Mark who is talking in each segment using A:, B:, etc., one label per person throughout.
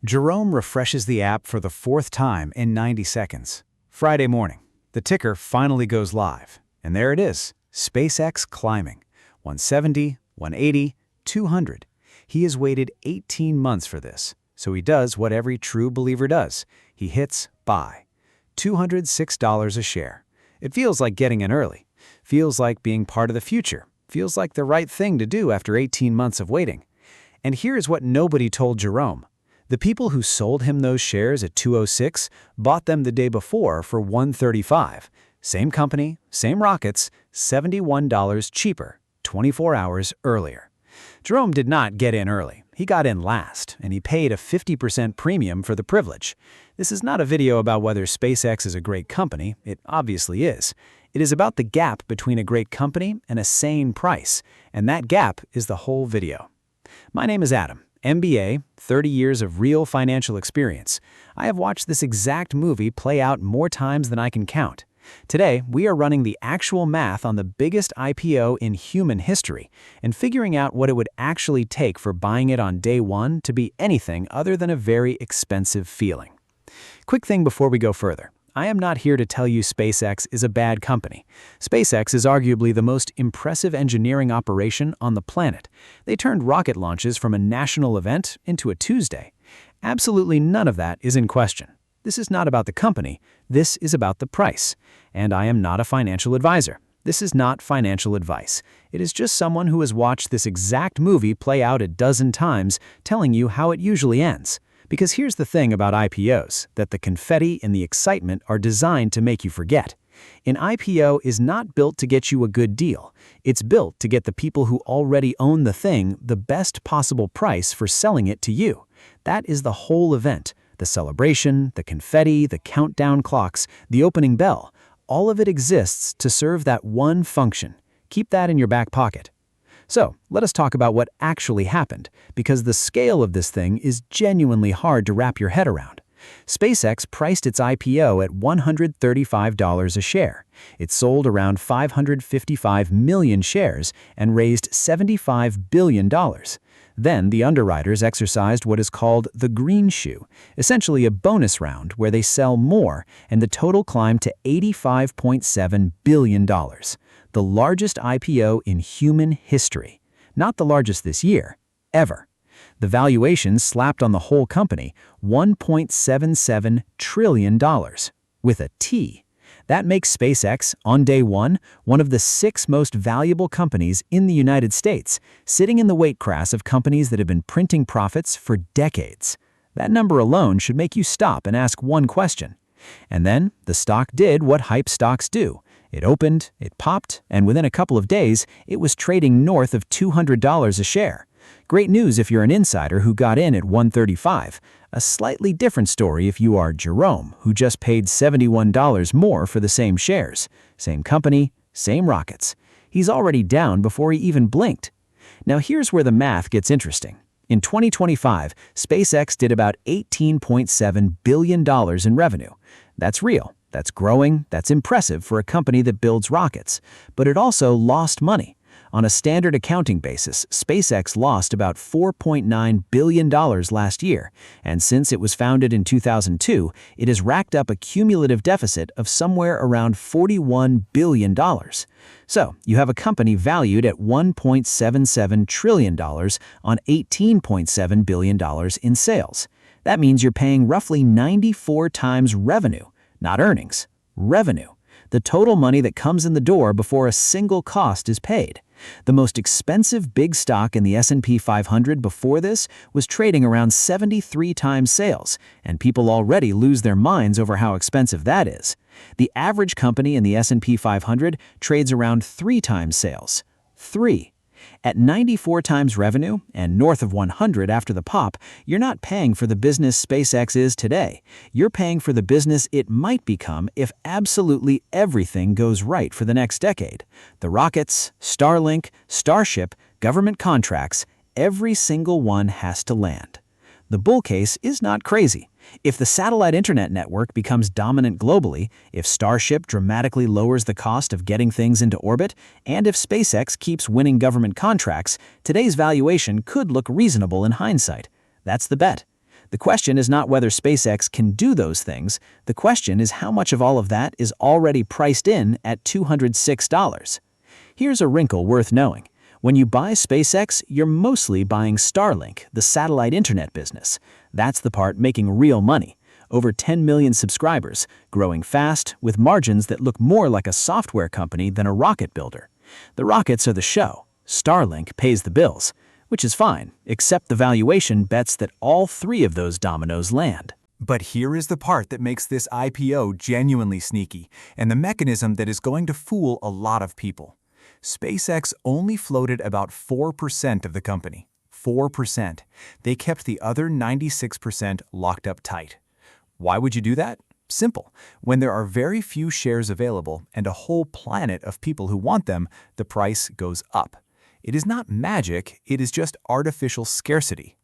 A: Jerome refreshes the app for the fourth time in 90 seconds. Friday morning, the ticker finally goes live. And there it is, SpaceX climbing. 170, 180, 200. He has waited 18 months for this. So he does what every true believer does. He hits buy. $206 a share. It feels like getting in early. Feels like being part of the future. Feels like the right thing to do after 18 months of waiting. And here's what nobody told Jerome. The people who sold him those shares at 206 bought them the day before for 135. Same company, same rockets, $71 cheaper, 24 hours earlier. Jerome did not get in early. He got in last, and he paid a 50% premium for the privilege. This is not a video about whether SpaceX is a great company. It obviously is. It is about the gap between a great company and a sane price, and that gap is the whole video. My name is Adam, MBA, 30 years of real financial experience. I have watched this exact movie play out more times than I can count. Today, we are running the actual math on the biggest IPO in human history and figuring out what it would actually take for buying it on day one to be anything other than a very expensive feeling. Quick thing before we go further. I am not here to tell you SpaceX is a bad company. SpaceX is arguably the most impressive engineering operation on the planet. They turned rocket launches from a national event into a Tuesday. Absolutely none of that is in question. This is not about the company. This is about the price. And I am not a financial advisor. This is not financial advice. It is just someone who has watched this exact movie play out a dozen times, telling you how it usually ends. Because here's the thing about IPOs, that the confetti and the excitement are designed to make you forget. An IPO is not built to get you a good deal. It's built to get the people who already own the thing the best possible price for selling it to you. That is the whole event. The celebration, the confetti, the countdown clocks, the opening bell. All of it exists to serve that one function. Keep that in your back pocket. So, let us talk about what actually happened, because the scale of this thing is genuinely hard to wrap your head around. SpaceX priced its IPO at $135 a share. It sold around 555 million shares and raised $75 billion. Then the underwriters exercised what is called the green shoe, essentially a bonus round where they sell more, and the total climbed to $85.7 billion. The largest IPO in human history. Not the largest this year, ever. The valuation slapped on the whole company, $1.77 trillion, with a T. That makes SpaceX, on day one of the 6 most valuable companies in the United States, sitting in the weight class of companies that have been printing profits for decades. That number alone should make you stop and ask one question. And then, the stock did what hype stocks do. It opened, it popped, and within a couple of days, it was trading north of $200 a share. Great news if you're an insider who got in at 135. A slightly different story if you are Jerome, who just paid $71 more for the same shares. Same company, same rockets. He's already down before he even blinked. Now here's where the math gets interesting. In 2025, SpaceX did about $18.7 billion in revenue. That's real. That's growing, that's impressive for a company that builds rockets. But it also lost money. On a standard accounting basis, SpaceX lost about $4.9 billion last year, and since it was founded in 2002, it has racked up a cumulative deficit of somewhere around $41 billion. So, you have a company valued at $1.77 trillion on $18.7 billion in sales. That means you're paying roughly 94 times revenue. Not earnings, revenue. The total money that comes in the door before a single cost is paid. The most expensive big stock in the S&P 500 before this was trading around 73 times sales, and people already lose their minds over how expensive that is. The average company in the S&P 500 trades around 3 times sales. 3. At 94 times revenue and north of 100 after the pop, you're not paying for the business SpaceX is today. You're paying for the business it might become if absolutely everything goes right for the next decade. The rockets, Starlink, Starship, government contracts, every single one has to land. The bull case is not crazy. If the satellite internet network becomes dominant globally, if Starship dramatically lowers the cost of getting things into orbit, and if SpaceX keeps winning government contracts, today's valuation could look reasonable in hindsight. That's the bet.
B: The question is not whether SpaceX can do those things. The question is how much of all of that is already priced in at $206. Here's a wrinkle worth knowing. When you buy SpaceX, you're mostly buying Starlink, the satellite internet business. That's the part making real money. Over 10 million subscribers, growing fast, with margins that look more like a software company than a rocket builder. The rockets are the show. Starlink pays the bills, which is fine, except the valuation bets that all three of those dominoes land.
A: But here is the part that makes this IPO genuinely sneaky, and the mechanism that is going to fool a lot of people. SpaceX only floated about 4% of the company. 4%. They kept the other 96% locked up tight. Why would you do that? Simple. When there are very few shares available and a whole planet of people who want them, the price goes up. It is not magic, it is just artificial scarcity.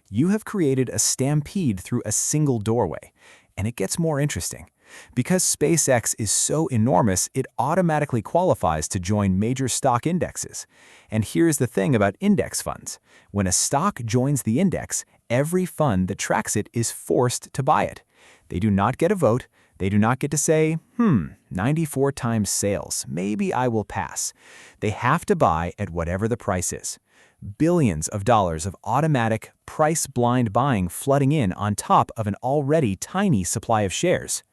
A: You have created a stampede through a single doorway, and it gets more interesting. Because SpaceX is so enormous, it automatically qualifies to join major stock indexes. And here's the thing about index funds. When a stock joins the index, every fund that tracks it is forced to buy it. They do not get a vote. They do not get to say, 94 times sales, maybe I will pass. They have to buy at whatever the price is. Billions of dollars of automatic, price-blind buying flooding in on top of an already tiny supply of shares.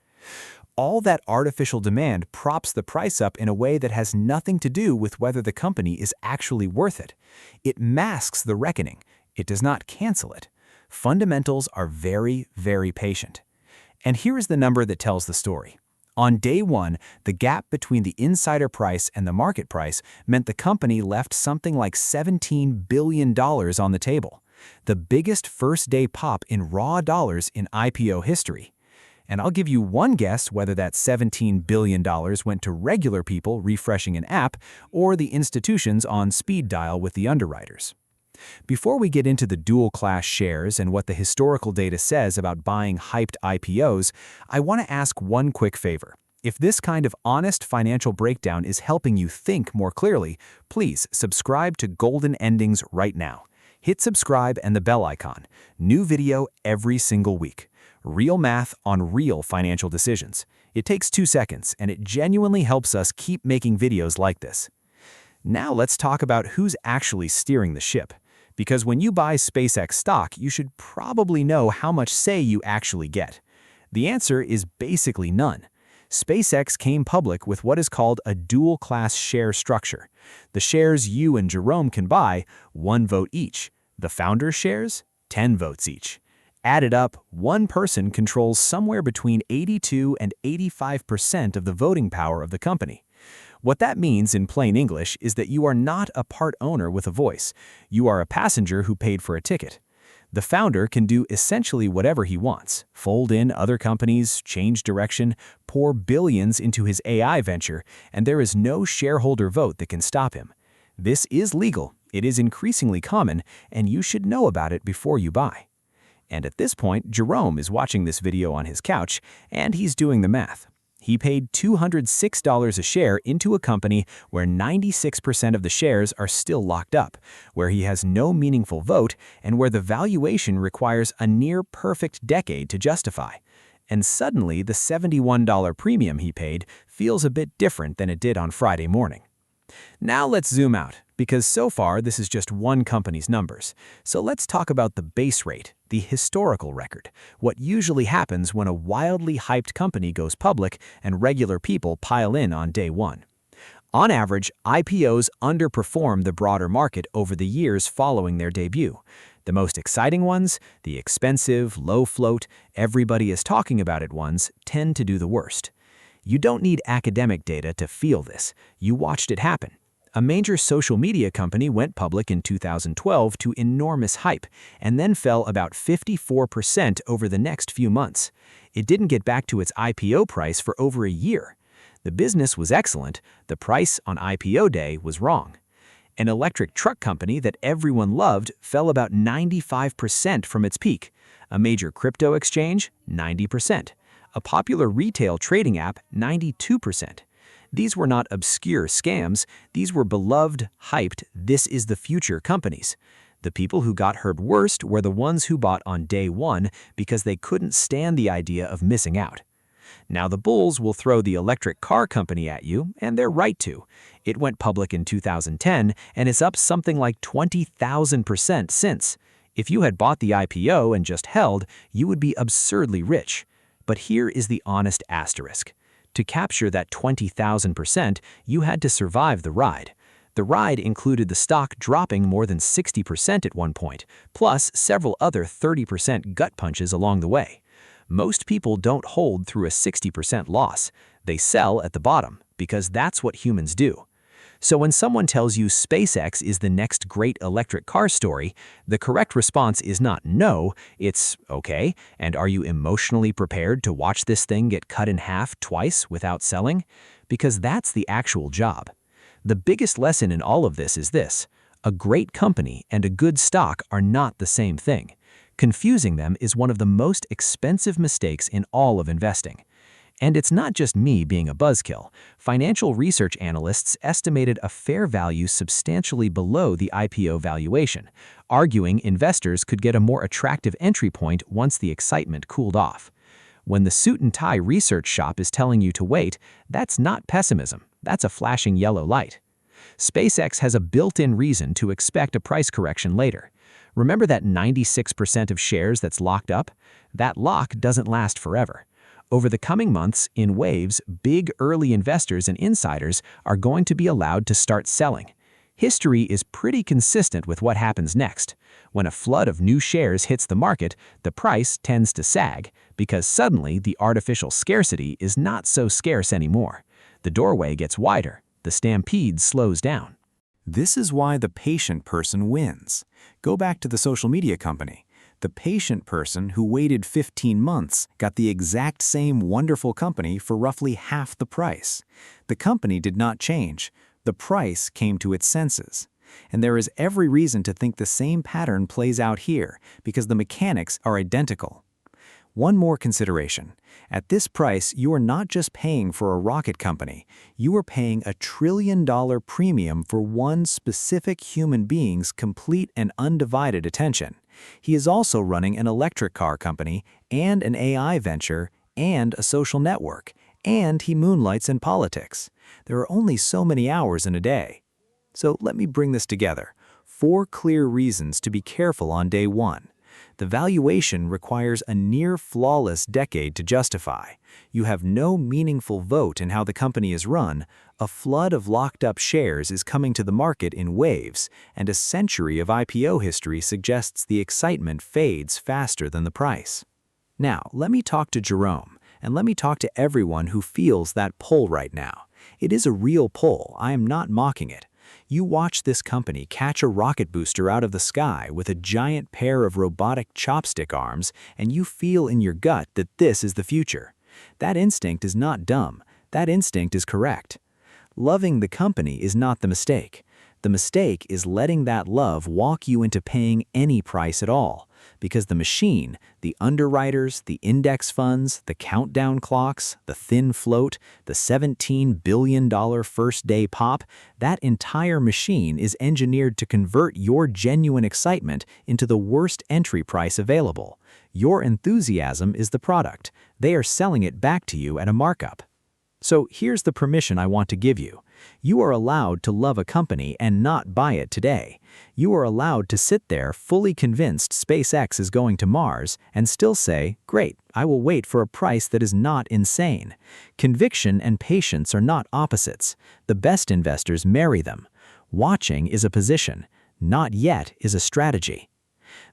A: All that artificial demand props the price up in a way that has nothing to do with whether the company is actually worth it. It masks the reckoning. It does not cancel it. Fundamentals are very, very patient. And here is the number that tells the story. On day one, the gap between the insider price and the market price meant the company left something like $17 billion on the table, the biggest first-day pop in raw dollars in IPO history. And I'll give you one guess whether that $17 billion went to regular people refreshing an app or the institutions on speed dial with the underwriters. Before we get into the dual-class shares and what the historical data says about buying hyped IPOs, I want to ask one quick favor. If this kind of honest financial breakdown is helping you think more clearly, please subscribe to Golden Endings right now. Hit subscribe and the bell icon. New video every single week. Real math on real financial decisions. It takes 2 seconds, and it genuinely helps us keep making videos like this. Now let's talk about who's actually steering the ship. Because when you buy SpaceX stock, you should probably know how much say you actually get. The answer is basically none. SpaceX came public with what is called a dual-class share structure. The shares you and Jerome can buy, 1 vote each. The founder's shares, 10 votes each. Added up, one person controls somewhere between 82 and 85% of the voting power of the company. What that means in plain English is that you are not a part owner with a voice. You are a passenger who paid for a ticket. The founder can do essentially whatever he wants, fold in other companies, change direction, pour billions into his AI venture, and there is no shareholder vote that can stop him. This is legal, it is increasingly common, and you should know about it before you buy. And at this point, Jerome is watching this video on his couch, and he's doing the math. He paid $206 a share into a company where 96% of the shares are still locked up, where he has no meaningful vote, and where the valuation requires a near-perfect decade to justify. And suddenly, the $71 premium he paid feels a bit different than it did on Friday morning. Now let's zoom out, because so far this is just one company's numbers. So let's talk about the base rate, the historical record, what usually happens when a wildly hyped company goes public and regular people pile in on day one. On average, IPOs underperform the broader market over the years following their debut. The most exciting ones, the expensive, low float, everybody is talking about it ones, tend to do the worst. You don't need academic data to feel this. You watched it happen. A major social media company went public in 2012 to enormous hype and then fell about 54% over the next few months. It didn't get back to its IPO price for over a year. The business was excellent. The price on IPO day was wrong. An electric truck company that everyone loved fell about 95% from its peak. A major crypto exchange, 90%. A popular retail trading app, 92%. These were not obscure scams, these were beloved, hyped, this is the future companies.
B: The people who got hurt worst were the ones who bought on day one because they couldn't stand the idea of missing out. Now the bulls will throw the electric car company at you, and they're right to. It went public in 2010 and is up something like 20,000% since. If you had bought the IPO and just held, you would be absurdly rich. But here is the honest asterisk. To capture that 20,000%, you had to survive the ride. The ride included the stock dropping more than 60% at one point, plus several other 30% gut punches along the way. Most people don't hold through a 60% loss. They sell at the bottom, because that's what humans do. So when someone tells you SpaceX is the next great electric car story, the correct response is not no, it's okay, and are you emotionally prepared to watch this thing get cut in half twice without selling? Because that's the actual job. The biggest lesson in all of this is this: a great company and a good stock are not the same thing. Confusing them is one of the most expensive mistakes in all of investing. And it's not just me being a buzzkill. Financial research analysts estimated a fair value substantially below the IPO valuation, arguing investors could get a more attractive entry point once the excitement cooled off. When the suit and tie research shop is telling you to wait, that's not pessimism, that's a flashing yellow light. SpaceX has a built-in reason to expect a price correction later. Remember that 96% of shares that's locked up? That lock doesn't last forever. Over the coming months, in waves, big early investors and insiders are going to be allowed to start selling. History is pretty consistent with what happens next. When a flood of new shares hits the market, the price tends to sag, because suddenly the artificial scarcity is not so scarce anymore. The doorway gets wider, the stampede slows down.
A: This is why the patient person wins. Go back to the social media company. The patient person who waited 15 months got the exact same wonderful company for roughly half the price. The company did not change. The price came to its senses. And there is every reason to think the same pattern plays out here because the mechanics are identical. One more consideration. At this price, you are not just paying for a rocket company. You are paying $1 trillion premium for one specific human being's complete and undivided attention. He is also running an electric car company and an AI venture and a social network, and he moonlights in politics. There are only so many hours in a day. So let me bring this together. 4 clear reasons to be careful on day one. The valuation requires a near-flawless decade to justify. You have no meaningful vote in how the company is run, a flood of locked-up shares is coming to the market in waves, and a century of IPO history suggests the excitement fades faster than the price. Now, let me talk to Jerome, and let me talk to everyone who feels that pull right now. It is a real pull, I am not mocking it. You watch this company catch a rocket booster out of the sky with a giant pair of robotic chopstick arms, and you feel in your gut that this is the future. That instinct is not dumb. That instinct is correct. Loving the company is not the mistake. The mistake is letting that love walk you into paying any price at all, because the machine, the underwriters, the index funds, the countdown clocks, the thin float, the $17 billion first-day pop, that entire machine is engineered to convert your genuine excitement into the worst entry price available. Your enthusiasm is the product. They are selling it back to you at a markup. So here's the permission I want to give you. You are allowed to love a company and not buy it today. You are allowed to sit there fully convinced SpaceX is going to Mars and still say, great, I will wait for a price that is not insane. Conviction and patience are not opposites. The best investors marry them. Watching is a position. Not yet is a strategy.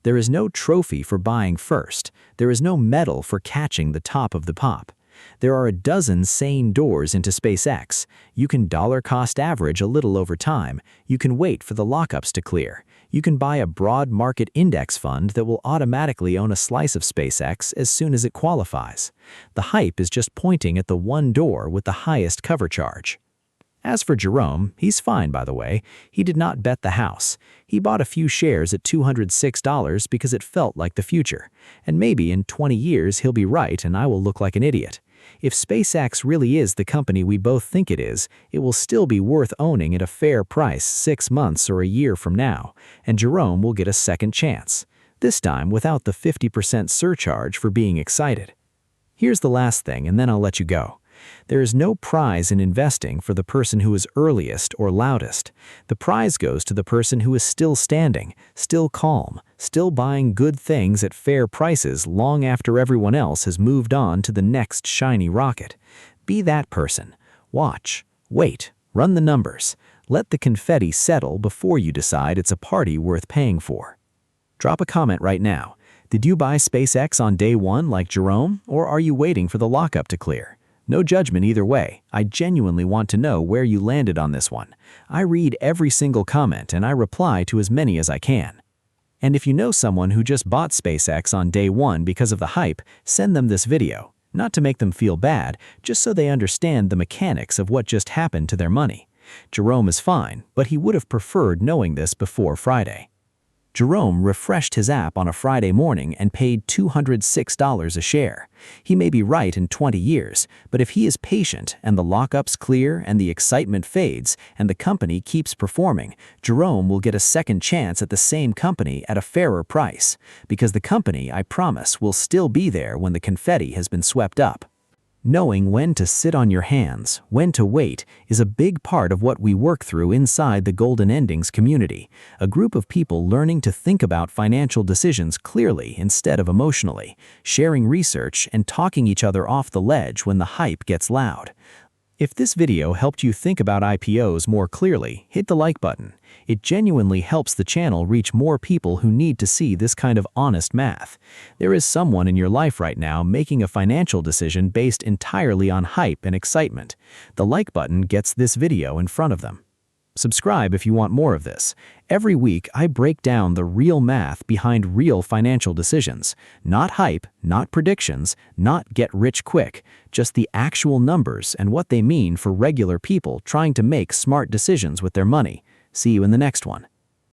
A: There is no trophy for buying first. There is no medal for catching the top of the pop. There are a dozen sane doors into SpaceX. You can dollar cost average a little over time. You can wait for the lockups to clear. You can buy a broad market index fund that will automatically own a slice of SpaceX as soon as it qualifies. The hype is just pointing at the one door with the highest cover charge. As for Jerome, he's fine, by the way. He did not bet the house. He bought a few shares at $206 because it felt like the future. And maybe in 20 years he'll be right and I will look like an idiot.
B: If SpaceX really is the company we both think it is, it will still be worth owning at a fair price 6 months or a year from now, and Jerome will get a second chance, this time without the 50% surcharge for being excited. Here's the last thing, and then I'll let you go. There is no prize in investing for the person who is earliest or loudest. The prize goes to the person who is still standing, still calm, still buying good things at fair prices long after everyone else has moved on to the next shiny rocket. Be that person. Watch, wait, run the numbers. Let the confetti settle before you decide it's a party worth paying for. Drop a comment right now. Did you buy SpaceX on day one like Jerome, or are you waiting for the lockup to clear? No judgment either way. I genuinely want to know where you landed on this one. I read every single comment and I reply to as many as I can. And if you know someone who just bought SpaceX on day one because of the hype, send them this video. Not to make them feel bad, just so they understand the mechanics of what just happened to their money. Jerome is fine, but he would have preferred knowing this before Friday. Jerome refreshed his app on a Friday morning and paid $206 a share. He may be right in 20 years, but if he is patient and the lockups clear and the excitement fades and the company keeps performing, Jerome will get a second chance at the same company at a fairer price, because the company, I promise, will still be there when the confetti has been swept up. Knowing when to sit on your hands, when to wait, is a big part of what we work through inside the Golden Endings community, a group of people learning to think about financial decisions clearly instead of emotionally, sharing research and talking each other off the ledge when the hype gets loud. If this video helped you think about IPOs more clearly, hit the like button. It genuinely helps the channel reach more people who need to see this kind of honest math. There is someone in your life right now making a financial decision based entirely on hype and excitement. The like button gets this video in front of them. Subscribe if you want more of this. Every week, I break down the real math behind real financial decisions. Not hype, not predictions, not get rich quick, just the actual numbers and what they mean for regular people trying to make smart decisions with their money. See you in the next one.